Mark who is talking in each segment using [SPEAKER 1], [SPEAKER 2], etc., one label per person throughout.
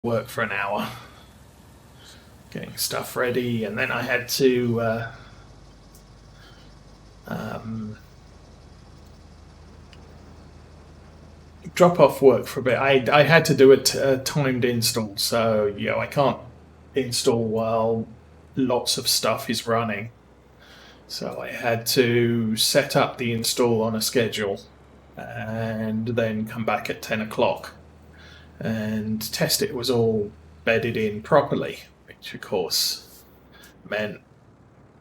[SPEAKER 1] work for an hour getting stuff ready, and then I had to um, drop off work for a bit. I had to do a timed install, so I can't install while lots of stuff is running. So I had to set up the install on a schedule and then come back at 10 o'clock and test it was all bedded in properly, which of course meant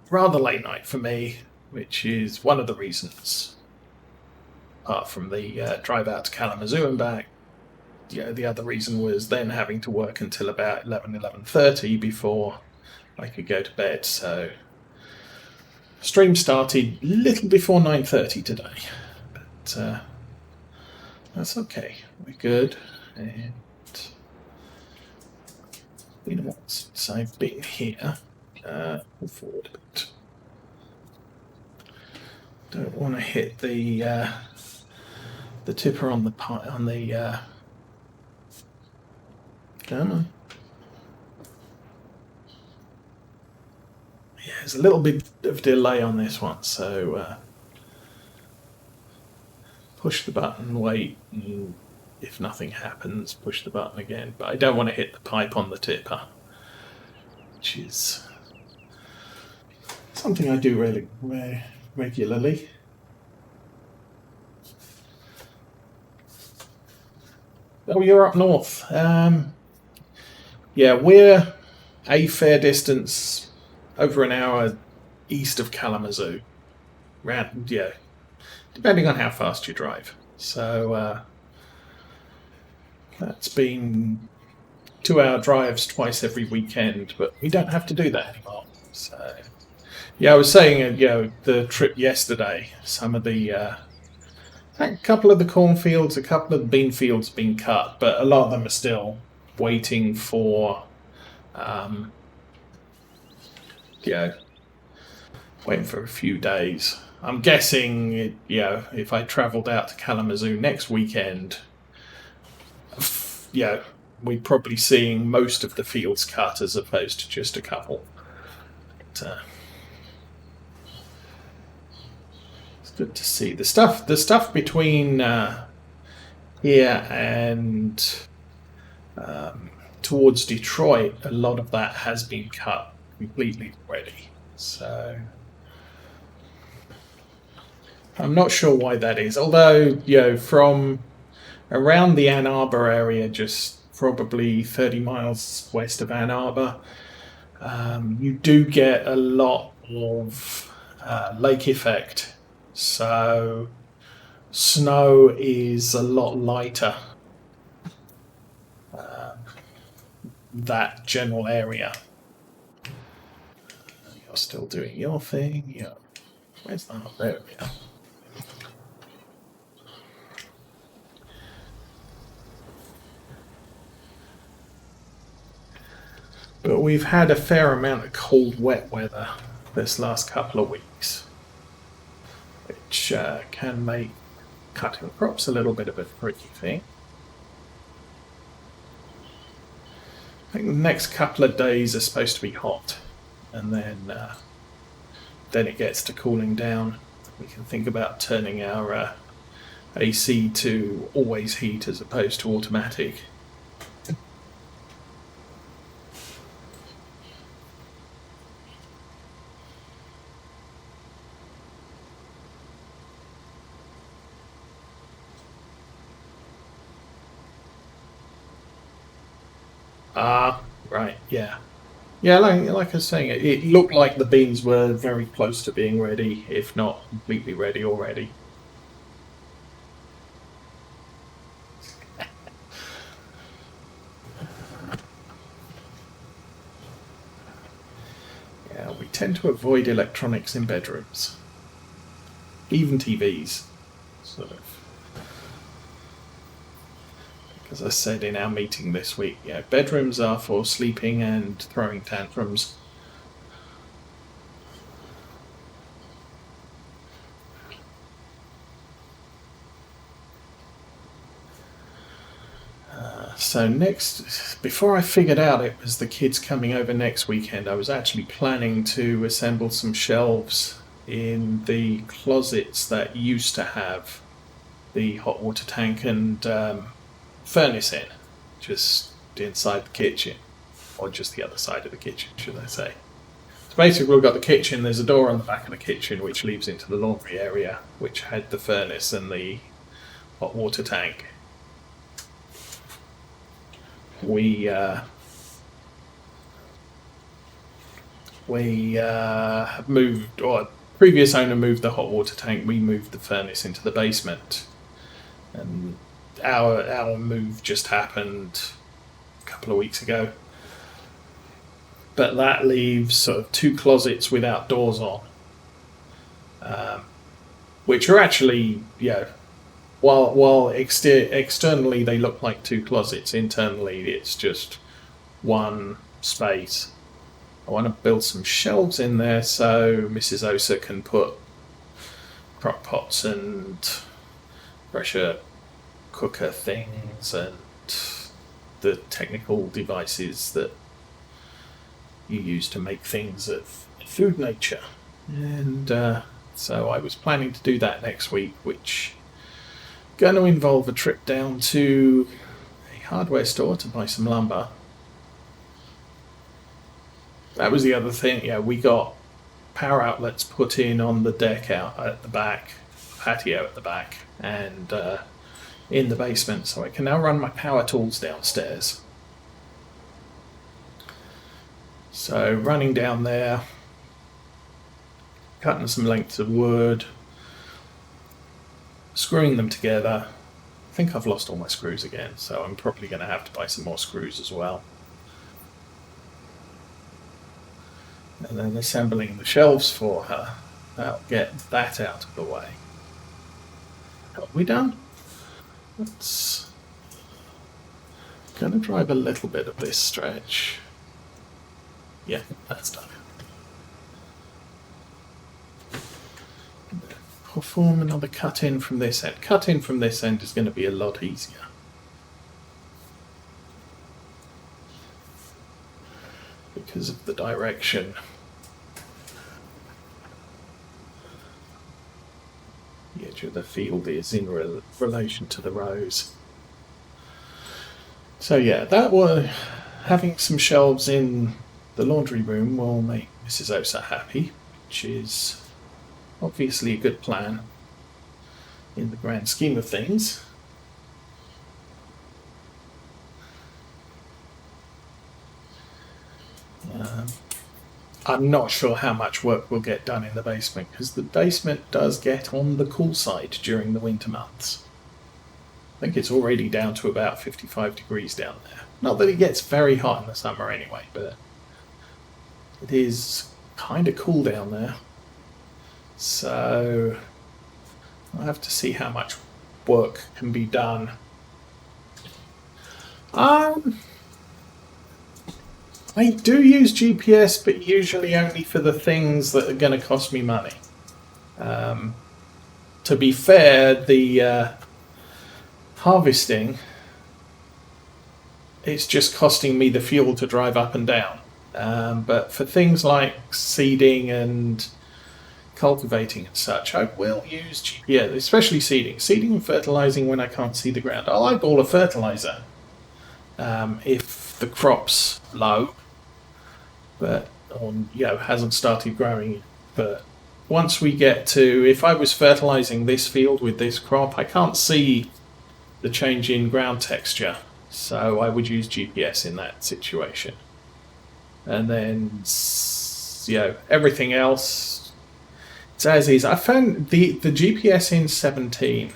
[SPEAKER 1] rather late night for me, which is one of the reasons, apart from the drive out to Kalamazoo and back. The other reason was then having to work until about 11:30 before I could go to bed. So stream started a little before 9:30 today, but that's okay. We're good. And since I've been here, we'll forward it. Don't want to hit the tipper on the come on. Yeah, there's a little bit of delay on this one, so push the button, wait, and if nothing happens, push the button again. But I don't want to hit the pipe on the tipper, which is something I do really regularly. Oh, you're up north. Yeah, we're a fair distance, over an hour east of Kalamazoo. Depending on how fast you drive. So that's been 2-hour drives twice every weekend, but we don't have to do that anymore. So, I was saying, the trip yesterday, some of the, a couple of the cornfields, a couple of the bean fields have been cut, but a lot of them are still waiting for, waiting for a few days. I'm guessing, if I travelled out to Kalamazoo next weekend, we're probably seeing most of the fields cut as opposed to just a couple. But, it's good to see the stuff between here and towards Detroit. A lot of that has been cut completely already. So I'm not sure why that is. Although, from around the Ann Arbor area, just probably 30 miles west of Ann Arbor, you do get a lot of lake effect. So snow is a lot lighter. That general area. You're still doing your thing. Yeah. Where's that? There we are. But we've had a fair amount of cold, wet weather this last couple of weeks, which can make cutting crops a little bit of a tricky thing. I think the next couple of days are supposed to be hot, and then it gets to cooling down. We can think about turning our AC to always heat as opposed to automatic. Right, yeah. Yeah, like I was saying, it looked like the beans were very close to being ready, if not completely ready already. Yeah, we tend to avoid electronics in bedrooms. Even TVs, sort of. As I said in our meeting this week, bedrooms are for sleeping and throwing tantrums. So before I figured out it was the kids coming over next weekend, I was actually planning to assemble some shelves in the closets that used to have the hot water tank and furnace in, just inside the kitchen, or just the other side of the kitchen, should I say. So basically we've got the kitchen, there's a door on the back of the kitchen which leads into the laundry area, which had the furnace and the hot water tank. We moved, or previous owner moved the hot water tank, we moved the furnace into the basement. And our move just happened a couple of weeks ago. But that leaves sort of two closets without doors on, which are actually, while externally they look like two closets, internally it's just one space. I want to build some shelves in there so Mrs. Osa can put crock pots and pressure cooker things and the technical devices that you use to make things of food nature. And so I was planning to do that next week, which is going to involve a trip down to a hardware store to buy some lumber. That was the other thing. Yeah, we got power outlets put in on the deck out at the back, patio at the back, and in the basement, so I can now run my power tools downstairs. So running down there, cutting some lengths of wood, screwing them together. I think I've lost all my screws again, so I'm probably going to have to buy some more screws as well. And then assembling the shelves for her. That'll get that out of the way. Are we done? Let's going to drive a little bit of this stretch. Yeah, that's done. Perform another cut in from this end. Cut in from this end is going to be a lot easier. Because of the direction. The edge of the field is in relation to the rows. So yeah, having some shelves in the laundry room will make Mrs. Osa happy, which is obviously a good plan in the grand scheme of things. I'm not sure how much work will get done in the basement, because the basement does get on the cool side during the winter months. I think it's already down to about 55 degrees down there. Not that it gets very hot in the summer anyway, but it is kind of cool down there. So I'll have to see how much work can be done. I do use GPS, but usually only for the things that are going to cost me money. To be fair, the harvesting, it's just costing me the fuel to drive up and down. But for things like seeding and cultivating and such, I will use GPS, especially seeding. Seeding and fertilizing when I can't see the ground. I'll eyeball a fertilizer if the crop's low, but hasn't started growing. But once we get to, if I was fertilizing this field with this crop, I can't see the change in ground texture, so I would use GPS in that situation. And then everything else, it's as is. I found the GPS in 17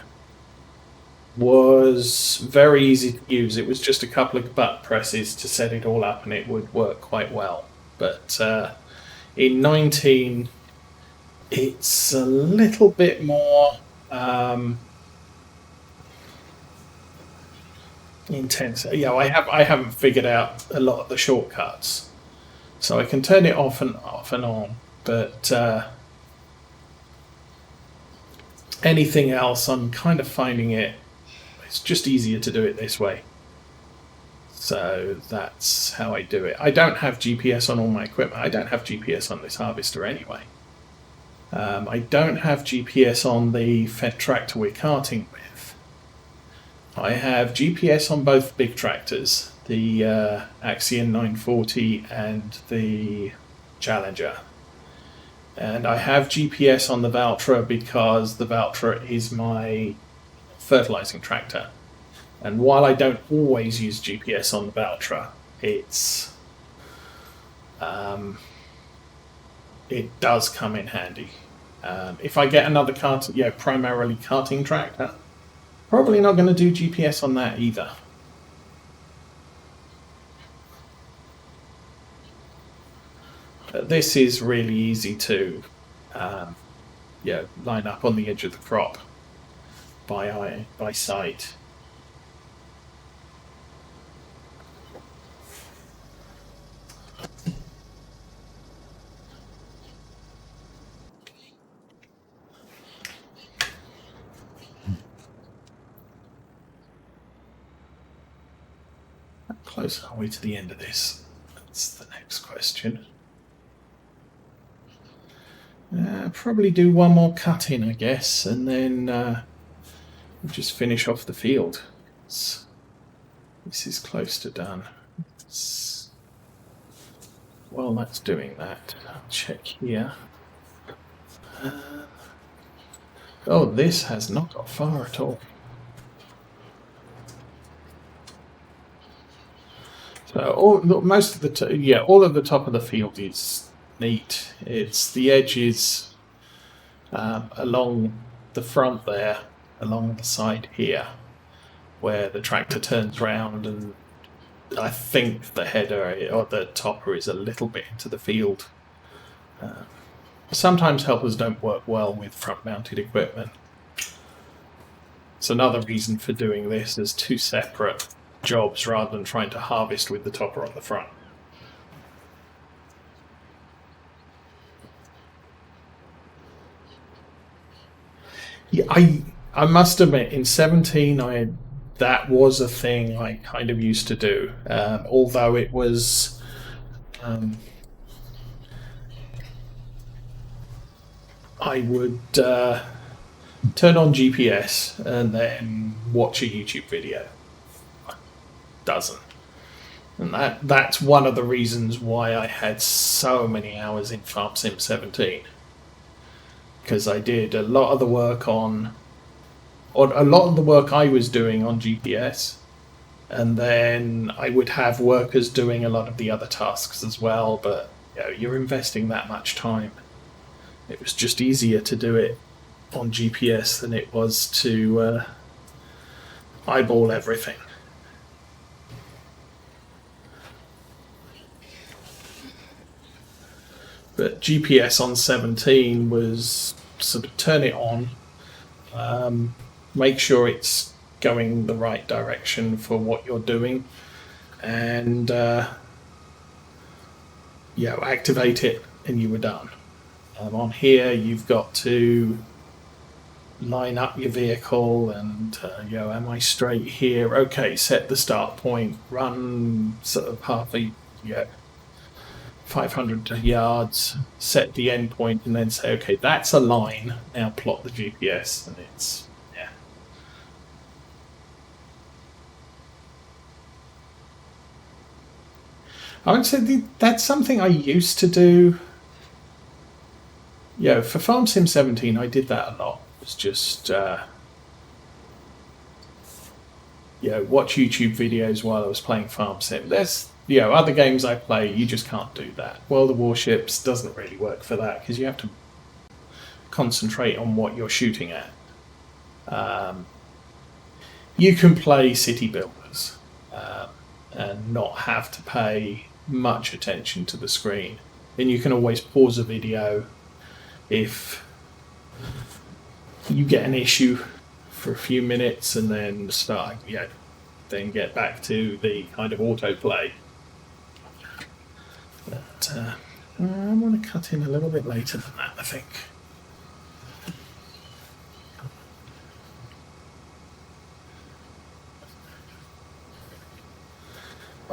[SPEAKER 1] was very easy to use. It was just a couple of button presses to set it all up and it would work quite well. But in 19, it's a little bit more intense. I haven't figured out a lot of the shortcuts, so I can turn it off and on. But anything else, I'm kind of finding it's just easier to do it this way. So that's how I do it. I don't have GPS on all my equipment. I don't have GPS on this harvester anyway. I don't have GPS on the fed tractor we're carting with. I have GPS on both big tractors, the Axion 940 and the Challenger. And I have GPS on the Valtra because the Valtra is my fertilizing tractor. And while I don't always use GPS on the Valtra, it does come in handy. If I get another primarily karting tractor, probably not going to do GPS on that either. But this is really easy to line up on the edge of the crop by sight. How close are we to the end of this? That's the next question. Probably do one more cut in, I guess, and then we'll just finish off the field. This is close to done. While that's doing that, I'll check here. Oh, this has not got far at all. So all of the top of the field is neat. It's the edges along the front there, along the side here, where the tractor turns round, and I think the header or the topper is a little bit into the field. Sometimes helpers don't work well with front-mounted equipment. It's another reason for doing this as two separate jobs rather than trying to harvest with the topper on the front. Yeah, I must admit, in 17, that was a thing I kind of used to do, although it was I would turn on GPS and then watch a YouTube video. Doesn't. And that's one of the reasons why I had so many hours in Farm Sim 17. Because I did a lot of the work a lot of the work I was doing on GPS, and then I would have workers doing a lot of the other tasks as well, but you're investing that much time. It was just easier to do it on GPS than it was to eyeball everything. But GPS on 17 was sort of turn it on, make sure it's going the right direction for what you're doing, and activate it, and you were done. On here, you've got to line up your vehicle and am I straight here? Okay, set the start point, run sort of 500 yards, set the end point, and then say, okay, that's a line. Now plot the GPS, and it's I would say that's something I used to do. For Farm Sim 17, I did that a lot. It was just watch YouTube videos while I was playing Farm Sim. There's other games I play, you just can't do that. World of Warships doesn't really work for that because you have to concentrate on what you're shooting at. You can play City Builders and not have to pay much attention to the screen. And you can always pause a video if you get an issue for a few minutes and then then get back to the kind of autoplay. But I want to cut in a little bit later than that, I think.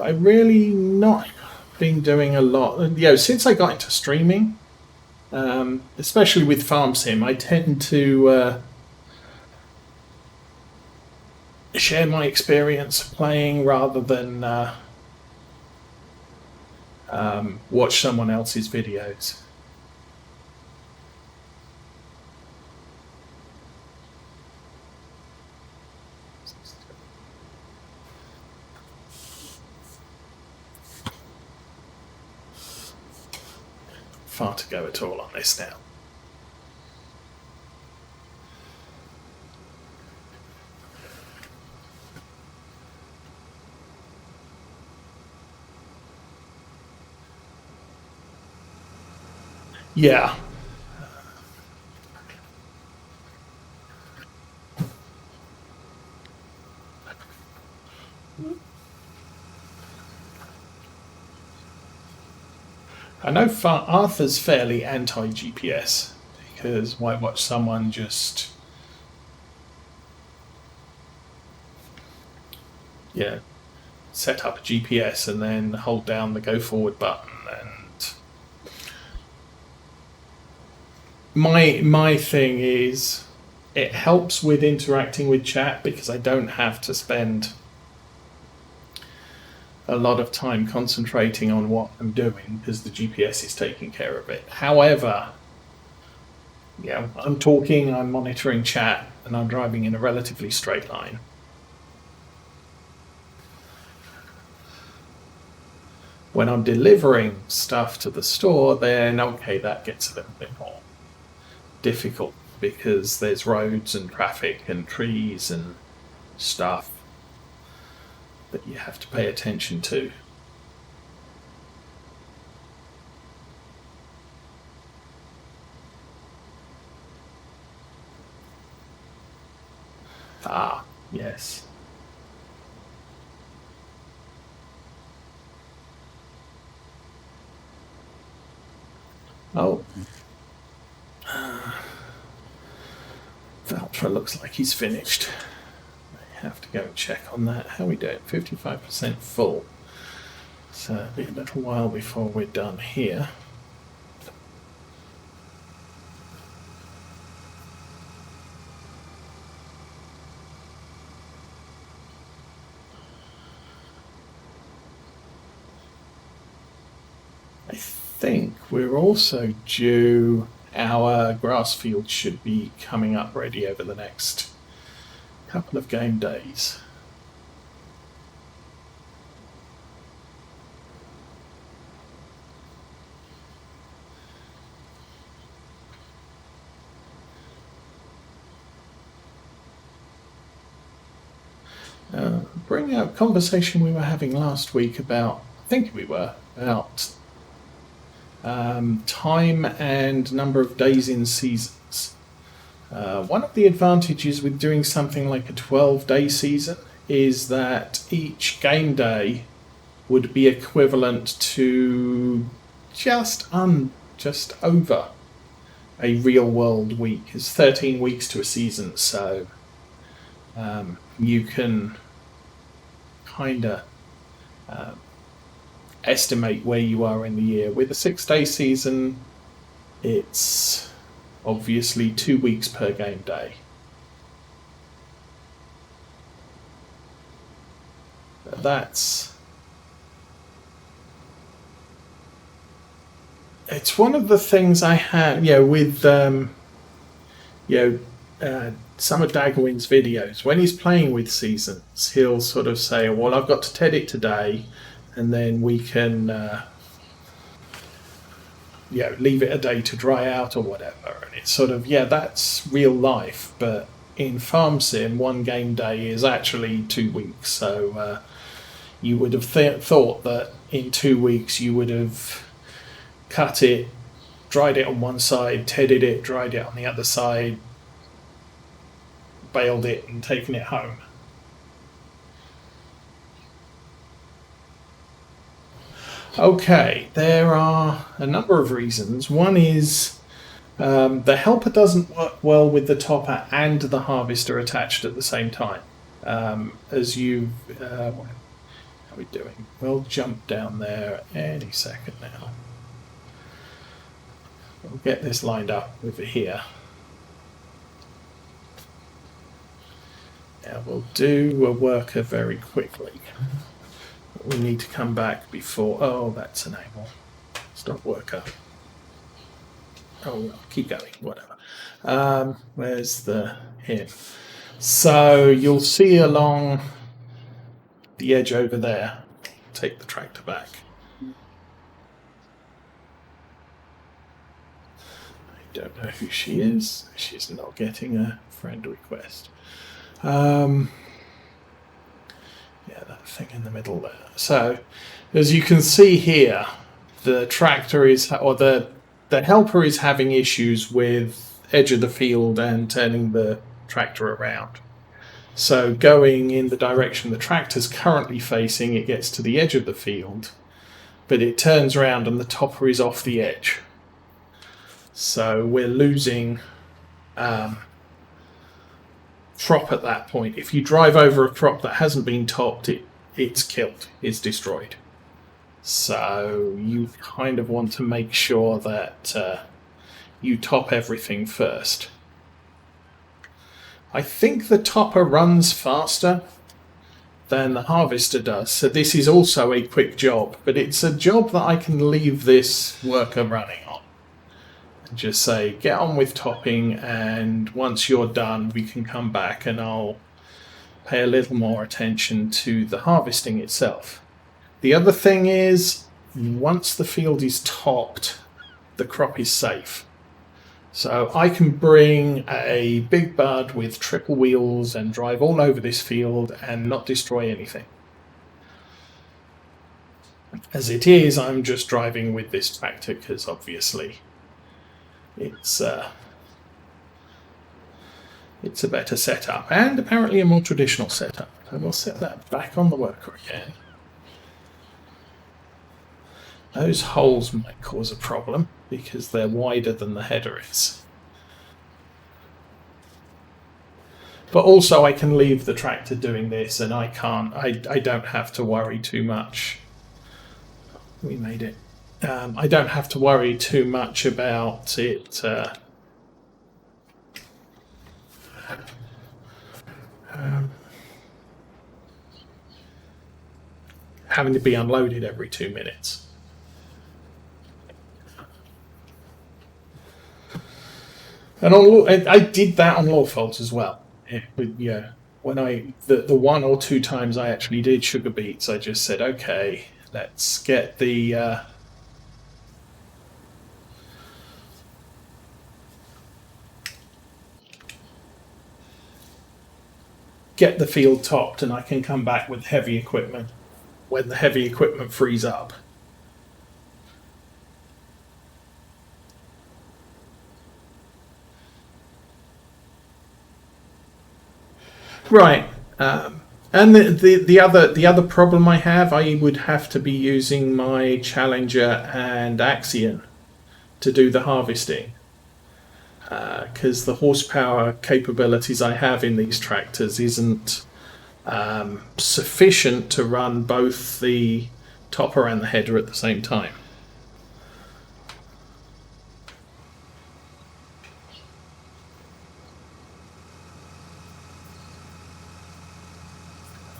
[SPEAKER 1] I really not been doing a lot. Since I got into streaming, especially with Farm Sim, I tend to share my experience playing rather than watch someone else's videos. Far to go at all on this now. Yeah. I know Arthur's fairly anti-GPS because why watch someone just set up a GPS and then hold down the go forward button. And my thing is it helps with interacting with chat because I don't have to spend a lot of time concentrating on what I'm doing because the GPS is taking care of it. However, I'm talking, I'm monitoring chat, and I'm driving in a relatively straight line. When I'm delivering stuff to the store, then okay, that gets a little bit more difficult because there's roads and traffic and trees and stuff that you have to pay attention to. Ah, yes. Oh. Valtra looks like he's finished. I have to go and check on that. How are we doing? 55% full. So it'll be a little while before we're done here. I think we're also due, our grass field should be coming up ready over the next couple of game days. Bring out a conversation we were having last week about, about time and number of days in seasons. One of the advantages with doing something like a 12-day season is that each game day would be equivalent to just over a real world week. It's 13 weeks to a season, so you can kind of estimate where you are in the year. With a 6-day season, it's obviously 2 weeks per game day. It's one of the things I had, with some of Daggerwin's videos. When he's playing with seasons, he'll sort of say, well, I've got to TED it today, and then we can leave it a day to dry out or whatever. And it's sort of, that's real life, but in Farm Sim, one game day is actually 2 weeks. So you would have thought that in 2 weeks you would have cut it, dried it on one side, tedded it, dried it on the other side, baled it and taken it home. Okay, there are a number of reasons. One is the helper doesn't work well with the topper and the harvester attached at the same time. As you How are we doing? We'll jump down there any second now. We'll get this lined up over here. Now we'll do a worker very quickly. We need to come back before... Oh, that's enable. Stop worker. Oh, well, keep going, whatever. Where's the him? So you'll see along the edge over there. Take the tractor back. I don't know who she is. She's not getting a friend request. Yeah, that thing in the middle there. So, as you can see here, the tractor is, or the helper is having issues with edge of the field and turning the tractor around. So going in the direction the tractor's currently facing, it gets to the edge of the field, but it turns around and the topper is off the edge. So we're losing crop at that point. If you drive over a crop that hasn't been topped, it's killed, it's destroyed. So you kind of want to make sure that you top everything first. I think the topper runs faster than the harvester does, so this is also a quick job, but it's a job that I can leave this worker running on. And just say, get on with topping, and once you're done, we can come back and I'll pay a little more attention to the harvesting itself. The other thing is, once the field is topped, the crop is safe. So I can bring a big bud with triple wheels and drive all over this field and not destroy anything. As it is, I'm just driving with this tractor because obviously it's a better setup and apparently a more traditional setup. So we'll set that back on the worker again. Those holes might cause a problem because they're wider than the header is. But also I can leave the tractor doing this and I don't have to worry too much. We made it. I don't have to worry too much about it having to be unloaded every 2 minutes. And I did that on Lawfolds as well. When the 1 or 2 times I actually did sugar beets, I just said, okay, let's get the field topped, and I can come back with heavy equipment when the heavy equipment frees up. Right, and the other problem I have, I would have to be using my Challenger and Axion to do the harvesting, because the horsepower capabilities I have in these tractors isn't sufficient to run both the topper and the header at the same time.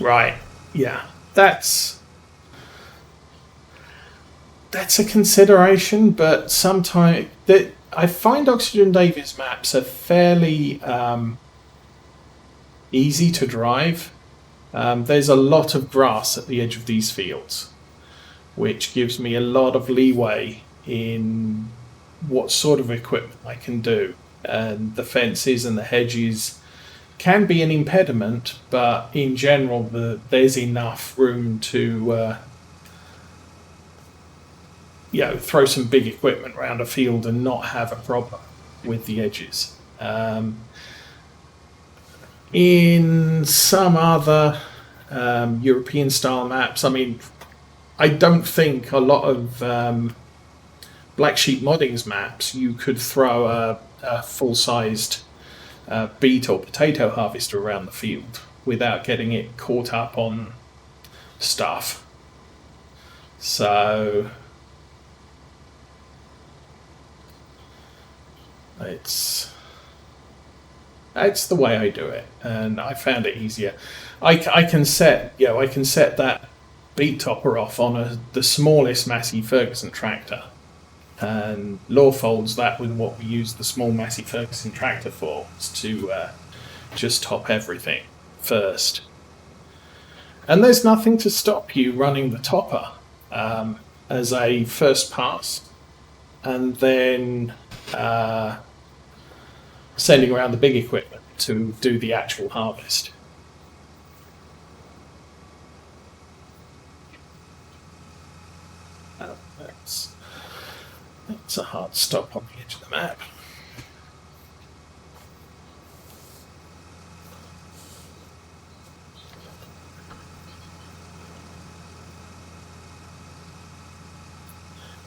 [SPEAKER 1] Right, yeah, that's a consideration, but sometimes I find Oxygen Davis maps are fairly easy to drive. There's a lot of grass at the edge of these fields, which gives me a lot of leeway in what sort of equipment I can do. And the fences and the hedges can be an impediment, but in general there's enough room to throw some big equipment around a field and not have a problem with the edges. In some other European style maps, I mean, I don't think a lot of Black Sheep Modding's maps you could throw a full-sized beet or potato harvester around the field without getting it caught up on stuff. So it's the way I do it, and I found it easier. I can set that beat topper off on the smallest Massey Ferguson tractor, and Law folds that with what we use the small Massey Ferguson tractor for, is to just top everything first. And there's nothing to stop you running the topper as a first pass, and then sending around the big equipment to do the actual harvest. That's a hard stop on the edge of the map.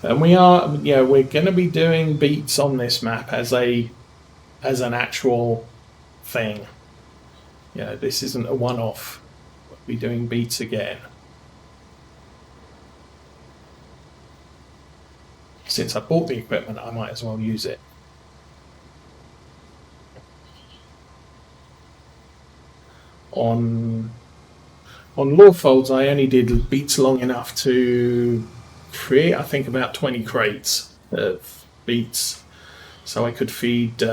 [SPEAKER 1] And we're going to be doing beats on this map as an actual thing. This isn't a one-off. We'll be doing beats again. Since I bought the equipment, I might as well use it. On Law folds, I only did beats long enough to create, I think, about 20 crates of beats, so I could feed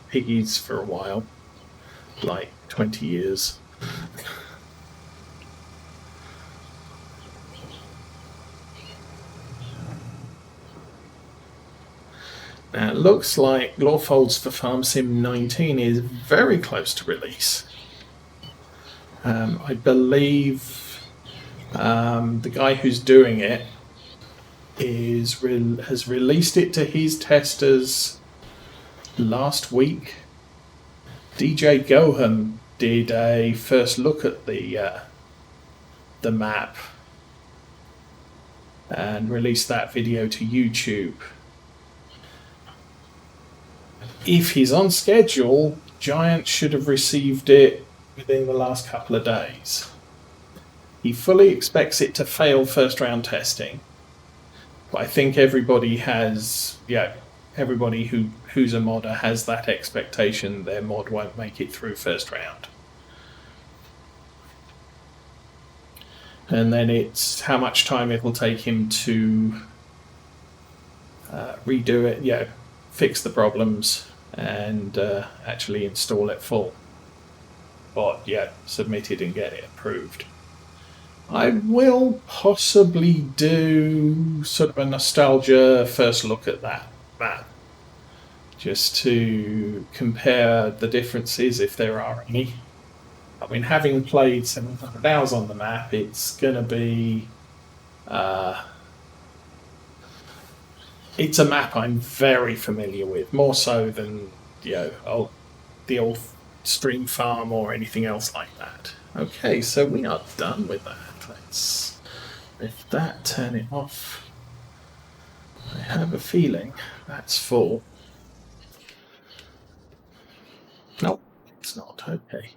[SPEAKER 1] piggies for a while, like 20 years. Now it looks like Law folds for Farm Sim 19 is very close to release. I believe the guy who's doing it has released it to his testers last week. DJ Goham did a first look at the map and released that video to YouTube. If he's on schedule, Giant should have received it within the last couple of days. He fully expects it to fail first round testing, but I think everybody who's a modder has that expectation their mod won't make it through first round. And then it's how much time it will take him to redo it, fix the problems, and actually install it full. But submit it and get it approved. I will possibly do sort of a nostalgia first look at that map, just to compare the differences if there are any. I mean, having played 700 hours on the map, it's going to be it's a map I'm very familiar with, more so than the old Stream Farm or anything else like that. Okay, so we are done with that. Let's lift that, turn it off. I have a feeling that's full. Nope, it's not. Okay.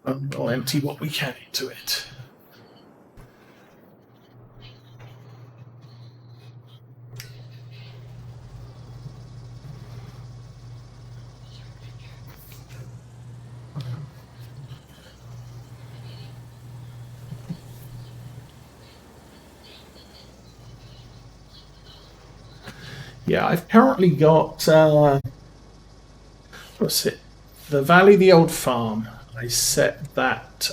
[SPEAKER 1] We'll empty what we can into it. Yeah, I've currently got what's it? The Valley, the Old Farm. I set that